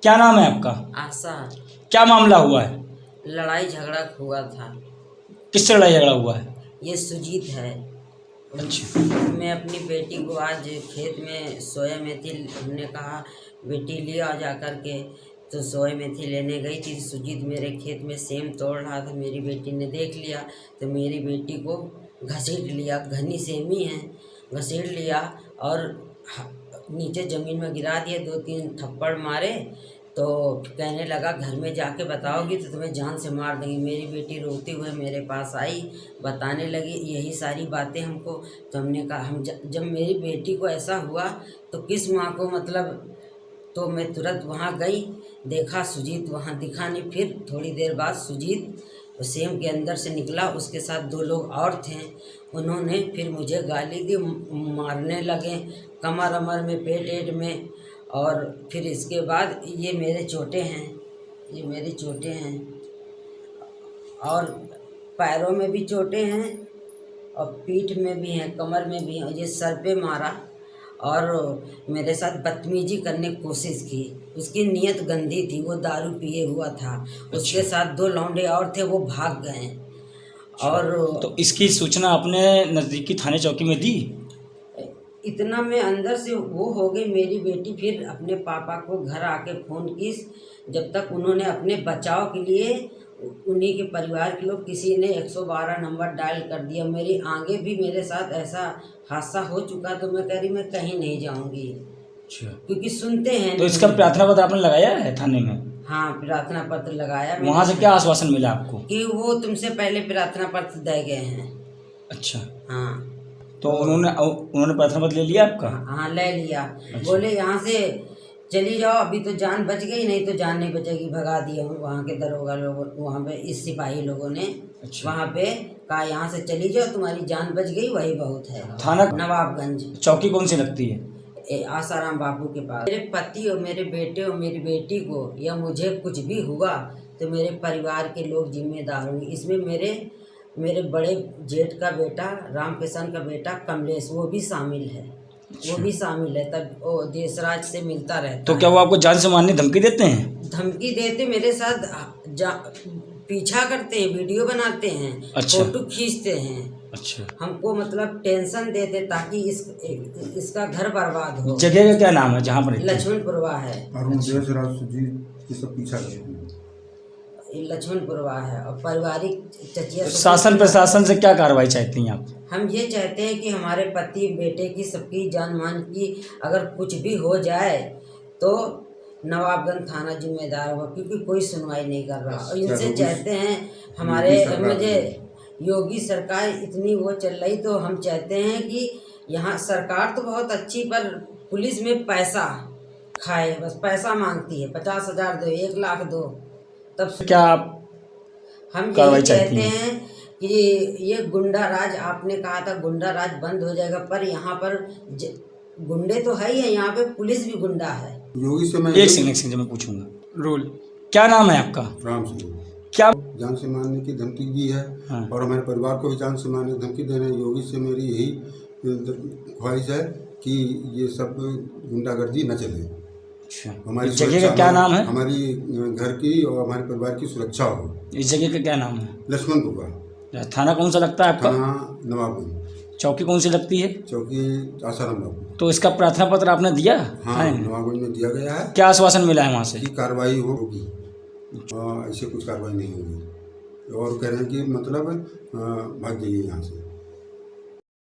क्या नाम है आपका? आशा। क्या मामला हुआ है? लड़ाई झगड़ा हुआ था। किससे लड़ाई झगड़ा हुआ है? ये सुजीत है। अच्छा। मैं अपनी बेटी को आज खेत में सोया मेथी, हमने कहा बेटी ले आ जा कर के, तो सोया मेथी लेने गई थी। सुजीत मेरे खेत में सेम तोड़ रहा था, मेरी बेटी ने देख लिया तो मेरी बेटी को घसीट लिया, घनी सेमी है, घसीट लिया और नीचे ज़मीन में गिरा दिए, 2-3 थप्पड़ मारे। तो कहने लगा घर में जाके बताओगी तो तुम्हें जान से मार देंगे। मेरी बेटी रोते हुए मेरे पास आई, बताने लगी यही सारी बातें हमको। तो हमने कहा हम जब मेरी बेटी को ऐसा हुआ तो किस माँ को मतलब, तो मैं तुरंत वहाँ गई, देखा सुजीत वहाँ दिखा नहीं। फिर थोड़ी देर बाद सुजीत सेम के अंदर से निकला, उसके साथ 2 लोग और थे। उन्होंने फिर मुझे गाली दी, मारने लगे कमर अमर में, पेट एट में। और फिर इसके बाद ये मेरे चोटें हैं, ये मेरी चोटें हैं और पैरों में भी चोटें हैं और पीठ में भी हैं, कमर में भी हैं। ये सर पे मारा और मेरे साथ बदतमीजी करने की कोशिश की। उसकी नीयत गंदी थी, वो दारू पिए हुआ था। उसके साथ 2 लौंडे और थे, वो भाग गए। और तो इसकी सूचना अपने नज़दीकी थाने चौकी में दी? इतना में अंदर से वो हो गई मेरी बेटी। फिर अपने पापा को घर आके फ़ोन की, जब तक उन्होंने अपने बचाव के लिए उन्हीं के परिवार के लोग, किसी ने 112 नंबर डायल कर दिया। मेरी आगे भी मेरे साथ ऐसा हादसा हो चुका, तो मैं कह रही मैं कहीं नहीं जाऊंगी। अच्छा। क्योंकि सुनते हैं। तो इसका प्रार्थना पत्र आपने लगाया है थाने में? हाँ, प्रार्थना पत्र लगाया। वहाँ से क्या आश्वासन मिला आपको? कि वो तुमसे पहले प्रार्थना पत्र दे गए हैं। अच्छा। हाँ। तो उन्होंने प्रार्थना पत्र ले लिया आपका? हाँ, ले लिया। अच्छा। बोले यहाँ से चली जाओ, अभी तो जान बच गई, नहीं तो जान नहीं बचेगी। भगा दिया वहाँ के दरोगा लोगों, वहाँ पे इस सिपाही लोगों ने। अच्छा। वहाँ पे कहा यहाँ से चली जाओ, तुम्हारी जान बच गई, वही बहुत है। थाना नवाबगंज। चौकी कौन सी लगती है? आसाराम बापू के पास। मेरे पति और मेरे बेटे और मेरी बेटी को या मुझे कुछ भी हुआ तो मेरे परिवार के लोग जिम्मेदार होंगे। इसमें मेरे बड़े जेठ का बेटा, रामकिशन का बेटा कमलेश, वो भी शामिल है। वो भी शामिल है। तब वो देशराज से मिलता रहता। तो क्या वो आपको जान से मारने धमकी देते हैं? धमकी देते, मेरे साथ पीछा करते हैं, वीडियो बनाते हैं। अच्छा। फोटो खींचते हैं। अच्छा। हमको मतलब टेंशन देते ताकि इसका घर बर्बाद हो। जगह का क्या नाम है जहाँ पर? लक्ष्मणपुरवा है। देशराज सुजीत ये सब पीछा करते हैं। लक्ष्मणपुरवा है। और पारिवारिक चचिया। शासन प्रशासन से क्या कार्रवाई चाहती हैं आप? हम ये चाहते हैं कि हमारे पति बेटे की, सबकी जान मान की अगर कुछ भी हो जाए तो नवाबगंज थाना जिम्मेदार होगा, क्योंकि कोई सुनवाई नहीं कर रहा। और इनसे चाहते हैं हमारे, मुझे योगी सरकार इतनी वो चल रही, तो हम चाहते हैं कि यहाँ सरकार तो बहुत अच्छी, पर पुलिस में पैसा खाए, बस पैसा मांगती है। 50,000 दो, 1 लाख दो, तब क्या आप हम यही कहते हैं कि ये गुंडा राज, आपने कहा था गुंडा राज बंद हो जाएगा, पर यहाँ पर गुंडे तो है ही है, यहाँ पे पुलिस भी गुंडा है। योगी से मैं एक सेकंड मैं पूछूंगा। रूल क्या नाम है आपका? राम सिंह। क्या जान से मारने की धमकी दी है? हाँ। और हमारे परिवार को भी जान से मारने की धमकी दे रहे हैं। योगी से मेरी यही ख्वाहिश है कि ये सब गुंडागर्दी न चले। अच्छा। हमारी इस जगह का क्या नाम है? हमारी घर की और हमारे परिवार की सुरक्षा हो। इस जगह का क्या नाम है? लक्ष्मणपुरवा। थाना कौन सा लगता है आपका? थाना नवाबगंज। चौकी कौन सी लगती है? चौकी आसाराम बापू। तो इसका प्रार्थना पत्र आपने दिया? हाँ, नवाबगंज में दिया गया है। क्या आश्वासन मिला है वहाँ से? कि कार्रवाई होगी। ऐसे कुछ कार्रवाई नहीं होगी और कह रहे हैं कि मतलब भाग जाइए यहाँ से।